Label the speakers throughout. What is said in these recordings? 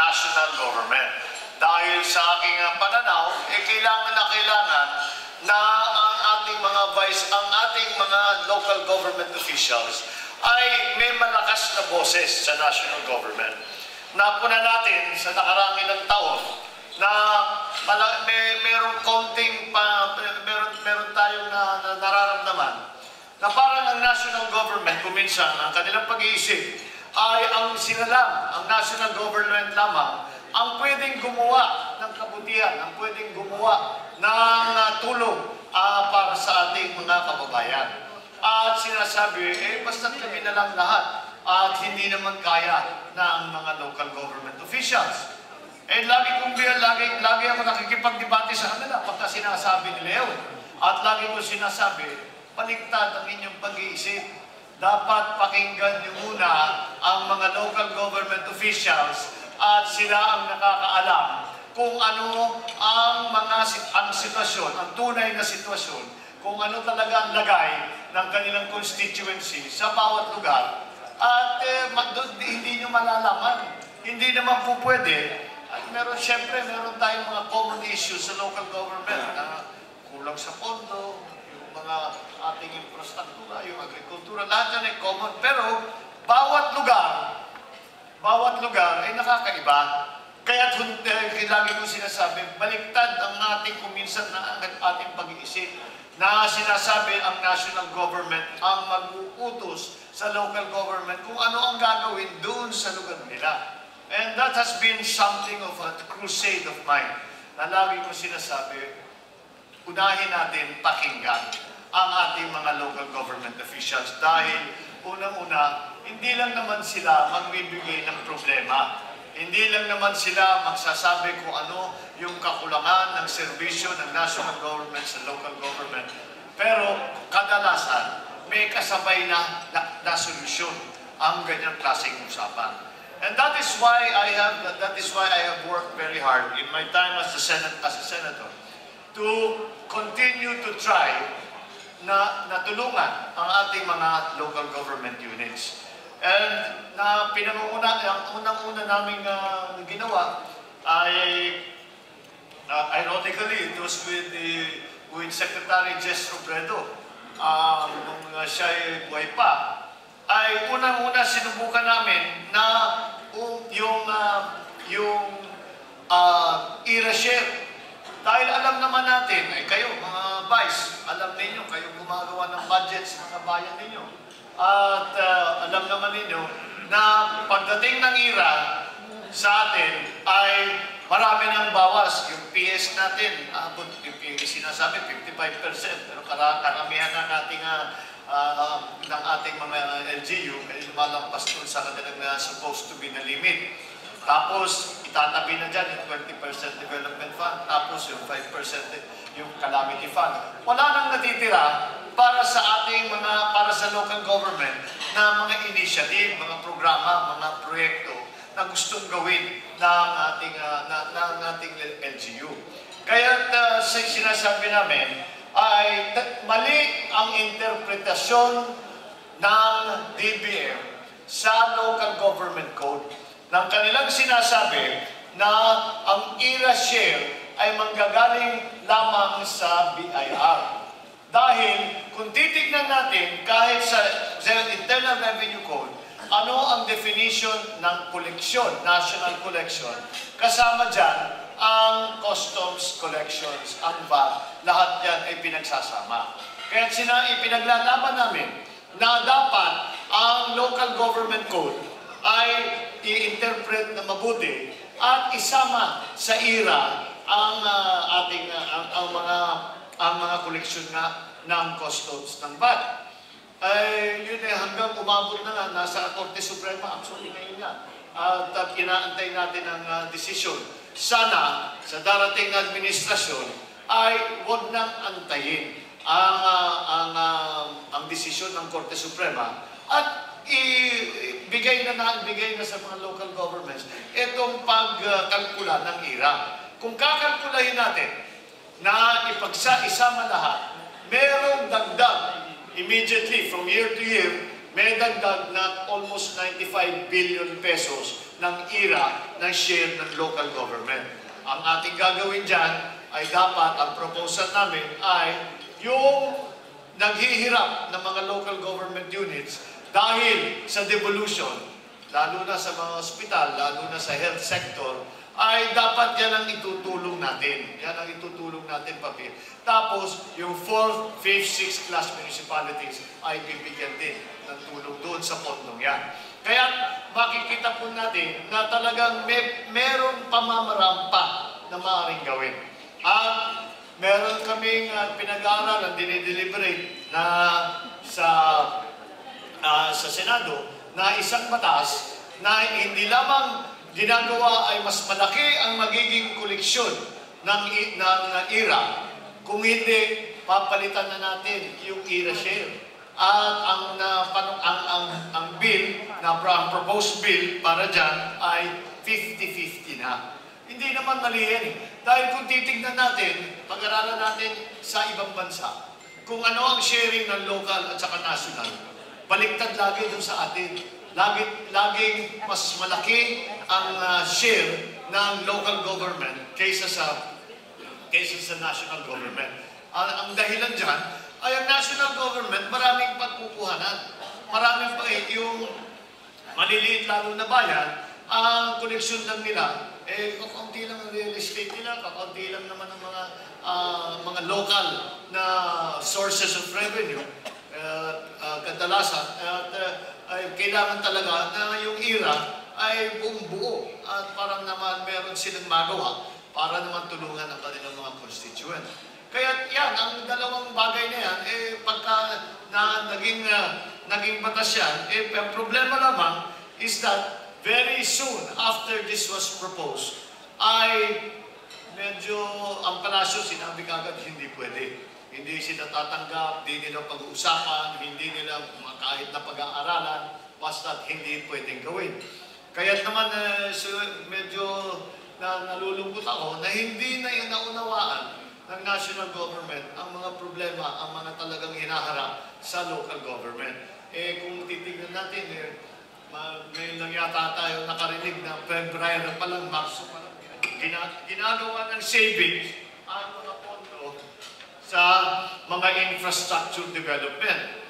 Speaker 1: national government. Dahil sa aking pananaw, kailangan na kailangan na ang ating mga local government officials ay may malakas na boses sa national government. Napuna natin sa nakaraang ilang taon na merong meron tayong nararamdaman na parang ang national government, kuminsan, ang kanilang pag-iisip ay ang national government lamang ang pwedeng gumawa ng kabutihan, ang pwedeng gumawa ng tulong para sa ating mga kababayan. At sinasabi, basta kami na lang lahat at hindi naman kaya ng mga local government officials. Lagi ako nakikipagdebate sa kanila pagka sinasabi nila yun. At lagi ko sinasabi, baliktad ang inyong pag-iisip. Dapat pakinggan niyo muna ang mga local government officials at sila ang nakakaalam kung ano ang sitwasyon, ang tunay na sitwasyon, kung ano talaga ang lagay ng kanilang constituency sa bawat lugar. At hindi nyo malalaman. Hindi naman po pwede. At siyempre, meron tayong mga common issues sa local government na kulang sa pondo, yung mga ating infrastruktura, yung agrikultura, lahat yan ay common. Pero bawat lugar ay nakakaiba. Kaya lagi ko sinasabi, baliktad ang ating kuminsan na ating pag-iisip na sinasabi ang national government ang mag-uutos sa local government kung ano ang gagawin doon sa lugar nila. And that has been something of a crusade of mine na lagi ko sinasabi, unahin natin pakinggan ang ating mga local government officials dahil unang-una, hindi lang naman sila magbibigay ng problema. Hindi lang naman sila magsasabi kung ano yung kakulangan ng serbisyo ng national government sa local government. Pero kadalasan, may kasabay na solusyon ang ganyang klaseng usapan. And that is why I have worked very hard in my time as a senator to continue to try na tulungan ang ating mga local government units. And ang unang-una naming ginawa ay ironically, it was with Secretary Jess Robredo nung siya ay buhay pa, ay unang-una sinubukan namin na yung i-reshare. Dahil alam naman natin, kayo mga vice, alam ninyo, kayo gumagawa ng budget sa mga bayan ninyo. At alam naman ninyo na pagdating ng IRA sa atin ay marami ng bawas. Yung PS natin, yung sinasabi 55%, pero karamihan ng ating mga LGU ay lumalampas doon sa kanilang supposed to be na limit. Tapos itatabi na dyan yung 20% development fund, tapos yung 5% yung calamity fund. Wala nang natitira para sa local government na mga initiative, mga programa, mga proyekto na gustong gawin ng ating LGU. Kaya sinasabi namin ay mali ang interpretasyon ng DBM sa local government code ng kanilang sinasabi na ang IRA share ay manggagaling lamang sa BIR. Dahil kung titignan natin kahit sa Internal Revenue Code, ano ang definition ng koleksyon, national collection, kasama dyan ang customs collections, ang VAT, lahat yan ay pinagsasama. Kaya ipinaglalaban namin na dapat ang local government code ay i-interpret na mabuti at isama sa IRA ang mga koleksyon nga ng customs ng VAT. Yun hanggang umabot na nga, nasa Korte Suprema, actually ngayon nga. At inaantay natin ang desisyon. Sana, sa darating na administrasyon, ay huwag nang antayin ang desisyon ng Korte Suprema at ibigay na sa mga local governments itong pagkalkula ng IRA. Kung kakalkulahin natin na isama lahat, merong dagdag immediately from year to year, may dagdag na almost 95 billion pesos ng IRA ng share ng local government. Ang ating gagawin dyan ay dapat, ang proposal namin ay yung naghihirap ng mga local government units dahil sa devolution, lalo na sa mga ospital, lalo na sa health sector, ay dapat yan ang itutulong natin. Yan ang itutulong natin, Papir. Tapos, yung 4th, 5th, 6th class municipalities ay bibigyan din ng tulong doon sa pondong yan. Kaya makikita po natin na talagang merong pamamaraan pa na maaaring gawin. At meron kaming pinag-aaralan, dinideliberate na sa Senado na isang batas na hindi lamang ginagawa ay mas malaki ang magiging koleksyon ng IRA kung hindi papalitan na natin yung IRA share. At ang bill, ang proposed bill para dyan ay 50-50 na. Hindi naman mali yan eh. Dahil kung titignan natin, pag-aralan natin sa ibang bansa, kung ano ang sharing ng local at saka national, baliktad lagi doon sa atin. Laging mas malaki ang share ng local government kaysa sa national government. Ang dahilan dyan ay ang national government maraming pagkukuhanan. Maraming pa yung maliliit lalo na bayan, ang koleksyon lang nila, kakaunti lang ang real estate nila, kakaunti lang naman ang mga local na sources of revenue. Kadalasan, ay kailangan talaga na yung IRA ay buong-buo at parang naman meron silang magawa para naman tulungan ang kanilang mga constituent. Kaya yan, ang dalawang bagay na yan, pagka naging batas yan, ang problema lamang is that very soon after this was proposed, ay medyo ang palasyo sinabi kagad hindi pwede. Hindi sila tatanggap, hindi nila pag-uusapan, hindi nila kahit na pag-aaralan, basta hindi pwedeng gawin. Kaya naman medyo nalulungkot ako na hindi na yung naunawaan ng national government ang mga problema, ang mga talagang hinaharap sa local government. Kung titignan natin, may lang yata tayo nakarinig na February pa lang, Marso pa lang, ginagawa ng savings ang mga pondo sa mga infrastructure development.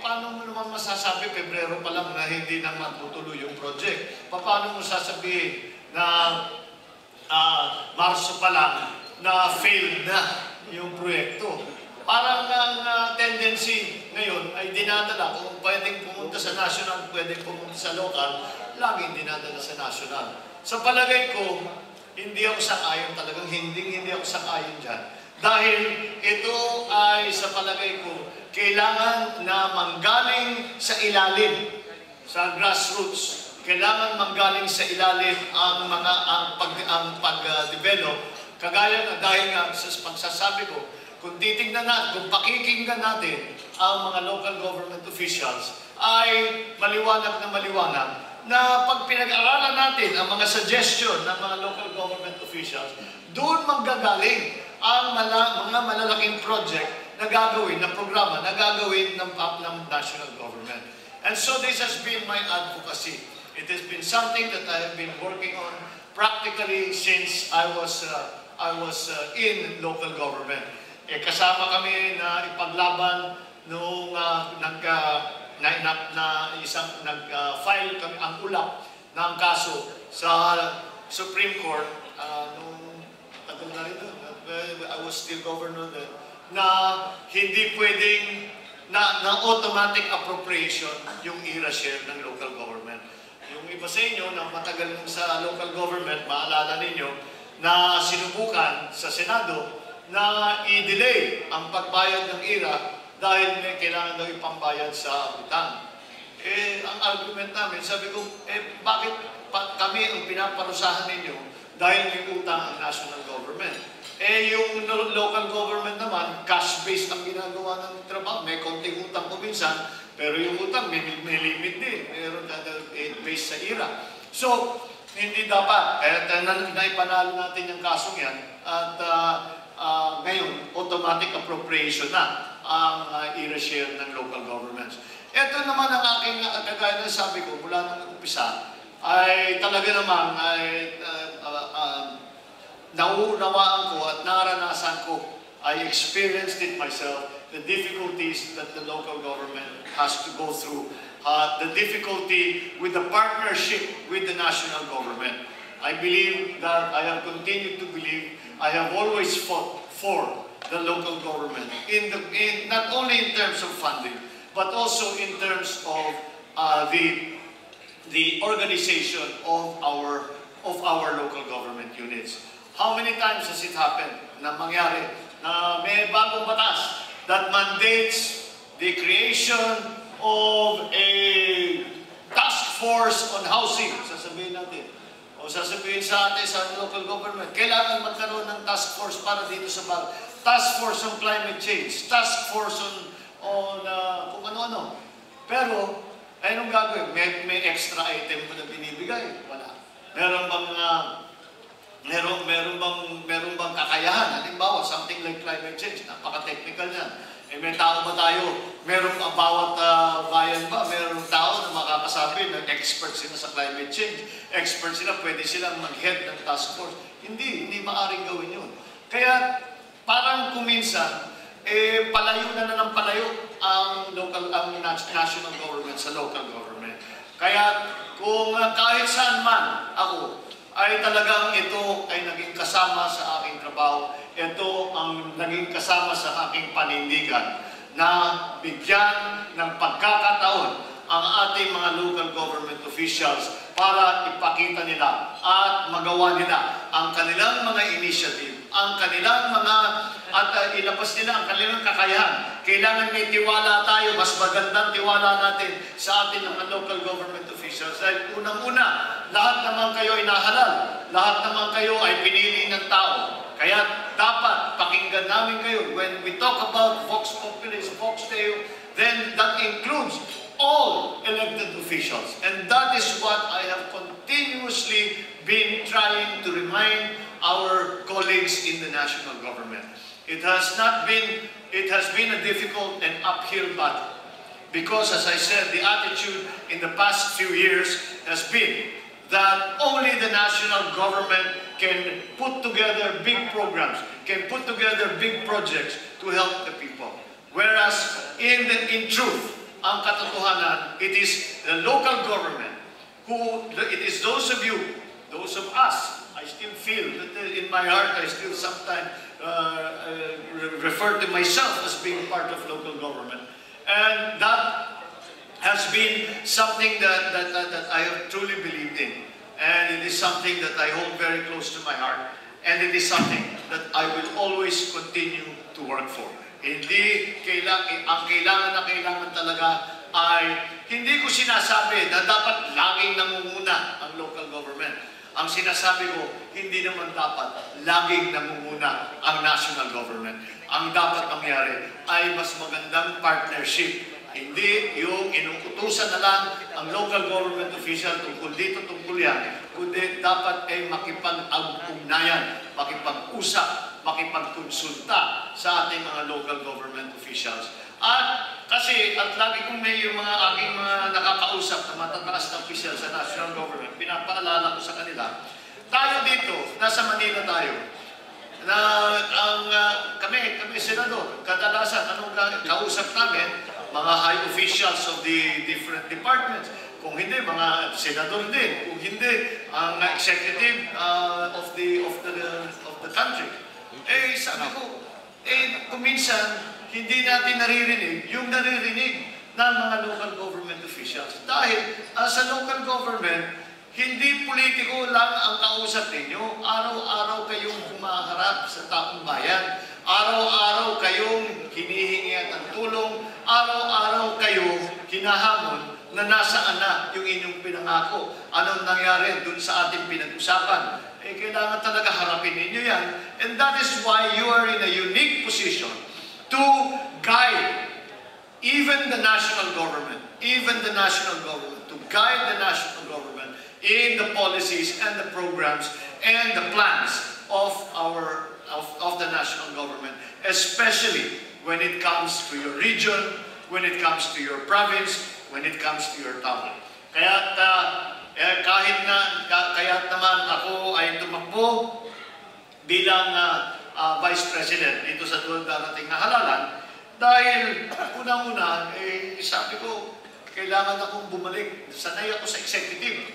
Speaker 1: Paano mo naman masasabi Pebrero pa lang na hindi na matutuloy yung project? Paano mo sasabihin na Marso pa lang na failed na yung proyekto? Parang ang tendency ngayon ay dinadala, kung pwedeng pumunta sa national, pwedeng pumunta sa local, laging dinadala sa national. Sa palagay ko, hindi ako sang-ayon talagang, hindi ako sang-ayon dyan. Dahil ito ay sa palagay ko, kailangan na manggaling sa ilalim, sa grassroots. Kailangan manggaling sa ilalim ang pag-develop. Kagaya na dahil nga sa pagsasabi ko, kung titignan natin, kung pakikinggan natin ang mga local government officials, ay maliwanag na pag pinag-aralan natin ang mga suggestion ng mga local government officials, doon manggagaling ang mga malalaking project na gagawin, na programa na gagawin ng national government. And so this has been my advocacy. It has been something that I have been working on practically since I was in local government. Kasama kami na ipaglaban nung nag-file kami ang ulap ng kaso sa Supreme Court nung tagal na rin doon. I was still governor then, na hindi pwedeng na automatic appropriation yung IRA share ng local government. Yung iba sa inyo na matagal sa local government, maalala ninyo na sinubukan sa Senado na i-delay ang pagbayad ng IRA dahil may kailangan daw ipambayad sa utang. Ang argument namin, sabi ko, bakit kami ang pinaparusahan ninyo dahil may utang ang national government? Yung local government naman, cash-based ang ginagawa ng trabaho. May konting utang ko minsan, pero yung utang may limit din. Mayroon based sa IRA. So, hindi dapat. Kaya naipanalo natin yung kasong yan. At ngayon, automatic appropriation na ang IRA share ng local governments. Ito naman ang aking, kagaya na sabi ko, mula nang umpisa, ay talaga namang nauunawaan ko at naranasan ko. I experienced it myself, the difficulties that the local government has to go through, the difficulty with the partnership with the national government. I believe that I have continued to believe, I have always fought for the local government, not only in terms of funding, but also in terms of the organization of our local government units. How many times has it happened na mangyari na may bagong batas that mandates the creation of a task force on housing? Sasabihin natin, o sasabihin sa atin sa local government, kailangan magkaroon ng task force para dito sa bagay. Task force on climate change, task force on kung ano-ano. Pero, ay anong gagawin? May extra item pa na binibigay? Wala. Meron bang kakayahan? Halimbawa, something like climate change, napaka-technical yan. Eh, may tao ba tayo? Meron ba bawat bayan ba? Meron tao na makakasabi na expert sila sa climate change. Expert sila, pwede silang mag-head ng task force. Hindi maaaring gawin yun. Kaya, parang kuminsan, palayo na ng palayo ang national government sa local government. Kaya, kung kahit saan man ako, ay talagang ito ay naging kasama sa aking trabaho. Ito ang naging kasama sa aking panindigan na bigyan ng pagkakataon ang ating mga local government officials para ipakita nila at magawa nila ang kanilang mga initiative, ang kanilang mga at ilabas nila ang kanilang kakayahan. Kailangan may tiwala tayo, mas magandang tiwala natin sa ating mga local government officials. Dahil unang-una, lahat naman kayo ay nahalal. Lahat naman kayo ay pinili ng tao. Kaya dapat pakinggan namin kayo. When we talk about Vox Populis, Vox Deo, then that includes all elected officials. And that is what I have continuously been trying to remind our colleagues in the national government. It has been a difficult and uphill battle. Because, as I said, the attitude in the past few years has been that only the national government can put together big programs, can put together big projects to help the people. Whereas, in truth, ang katotohanan, it is the local government it is those of you, those of us. I still feel that in my heart, I still sometimes refer to myself as being part of local government. And that has been something that I have truly believed in. And it is something that I hold very close to my heart. And it is something that I will always continue to work for. Ang kailangan talaga ay hindi ko sinasabi na dapat laging nangunguna ang local government. Ang sinasabi ko, hindi naman dapat laging nangunguna ang national government. Ang dapat mangyari ay mas magandang partnership. Hindi yung inuutusan na lang ang local government official tungkol dito, tungkol yan. Kundi dapat ay makipag-ugnayan, makipag-usap, makipagkonsulta sa ating mga local government officials. At lagi kong may yung mga aking mga nakakausap na matataas na official sa national government, pinapaalala ko sa kanila, tayo dito, nasa Manila tayo, na kami senador, kadalasan, anong kausap namin, mga high officials of the different departments, kung hindi, mga senador din, kung hindi, ang executive of the country. Eh, sabi ko, kuminsan, hindi natin naririnig yung naririnig ng mga local government officials. Dahil sa local government, hindi politiko lang ang kausap ninyo. Araw-araw kayong humaharap sa taong bayan. Araw-araw kayong hinihingi ng tulong. Araw-araw kayong hinahamon na nasaan na yung inyong pinangako. Anong nangyari dun sa ating pinag-usapan? Eh, kailangan talaga harapin ninyo yan. And that is why you are in a unique position to guide even the national government, to guide the national government in the policies and the programs and the plans of the national government, especially when it comes to your region, when it comes to your province, when it comes to your town. Kaya kahit na, kaya naman ako ay tumakbo bilang Vice President dito sa darating na halalan, dahil unang-una, sabi ko, kailangan akong bumalik. Sanay ako sa executive.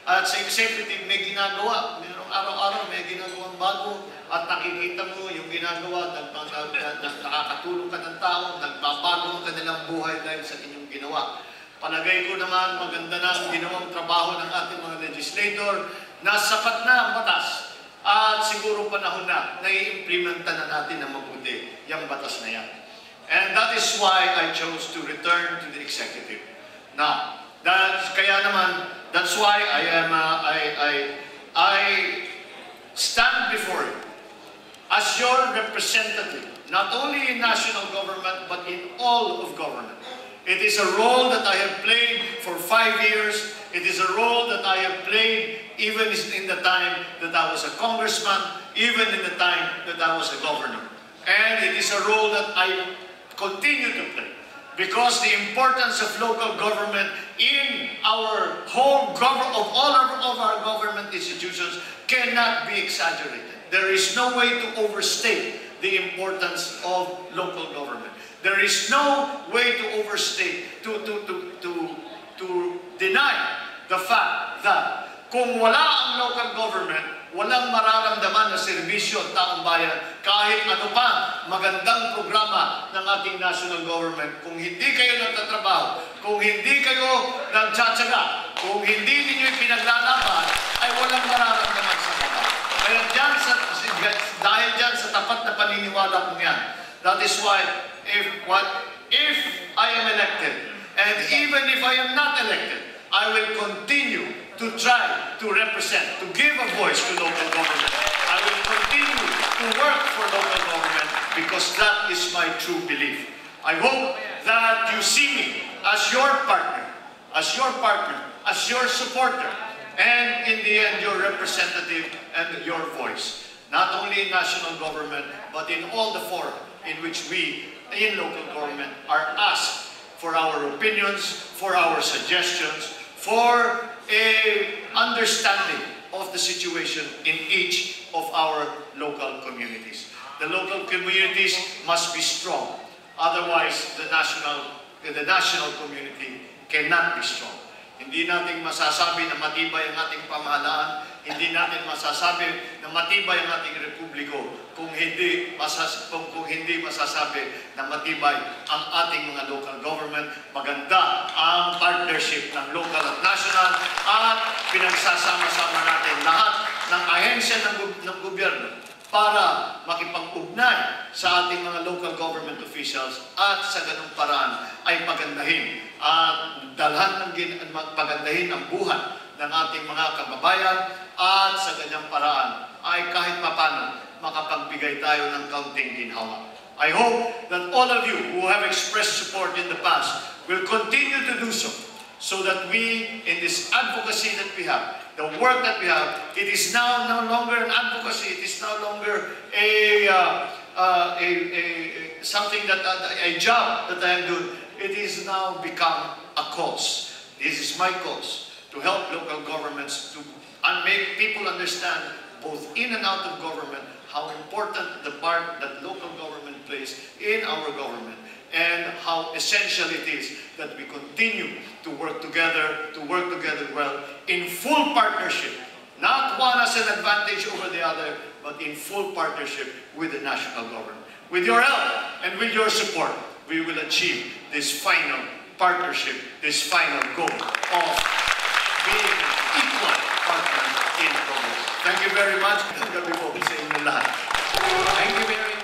Speaker 1: At sa executive may ginagawa. Araw-araw may ginagawang bago. At nakikita mo yung ginagawa, nakakatulong ka ng tao, nagbabago ang kanilang buhay dahil sa inyong ginawa. Palagay ko naman maganda na ang ginawang trabaho ng ating mga legislator na sapat na ang batas. At siguro panahon na i-implementa na natin na mabuti yung batas na yan. And that is why I chose to return to the executive. Now, kaya naman, that's why I stand before you as your representative, not only in national government, but in all of government. It is a role that I have played for 5 years. It is a role that I have played even in the time that I was a congressman, even in the time that I was a governor. And it is a role that I continue to play. Because the importance of local government in our whole all of our government institutions cannot be exaggerated. There is no way to overstate the importance of local government. There is no way to overstate, to deny the fact that kung wala ang local government, walang mararamdaman na serbisyo ang taong bayan kahit ano pa magandang programa ng ating national government. Kung hindi kayo nagtatrabaho, kung hindi kayo nagtsatsaga, kung hindi ninyo ipinaglalaban, ay walang mararamdaman sa tapat. Kaya dahil dyan sa tapat na paniniwala kong yan, that is why if I am elected, and even if I am not elected, I will continue to try to represent, to give a voice to local government. I will continue to work for local government because that is my true belief. I hope that you see me as your partner, as your supporter, and in the end, your representative and your voice. Not only in national government, but in all the fora in which we, in local government, are asked for our opinions, for our suggestions, for a understanding of the situation in each of our local communities. The local communities must be strong. Otherwise, the national community cannot be strong. Hindi natin masasabi na matibay ang ating pamahalaan, hindi natin masasabi na matibay ang ating republiko kung hindi masasabi na matibay ang ating mga local government. Maganda ang partnership ng local at national at pinagsasama-sama natin lahat ng ahensya ng gobyerno para makipag-ugnay sa ating mga local government officials at sa ganung paraan ay pagandahin at pagandahin ang buhay ng ating mga kababayan at sa ganyang paraan ay kahit papano makapagbigay tayo ng kaunting ginhawa. I hope that all of you who have expressed support in the past will continue to do so that we, in this advocacy that we have, the work that we have, it is now no longer an advocacy, it is no longer something that a job that I am doing. It is now become a cause. This is my cause, to help local governments to make people understand, both in and out of government, how important the part that local government plays in our government, and how essential it is that we continue to work together well, in full partnership, not one as an advantage over the other, but in full partnership with the national government. With your help and with your support, we will achieve this final partnership, this final goal of being equal partners in progress. Thank you very much. Thank you very much.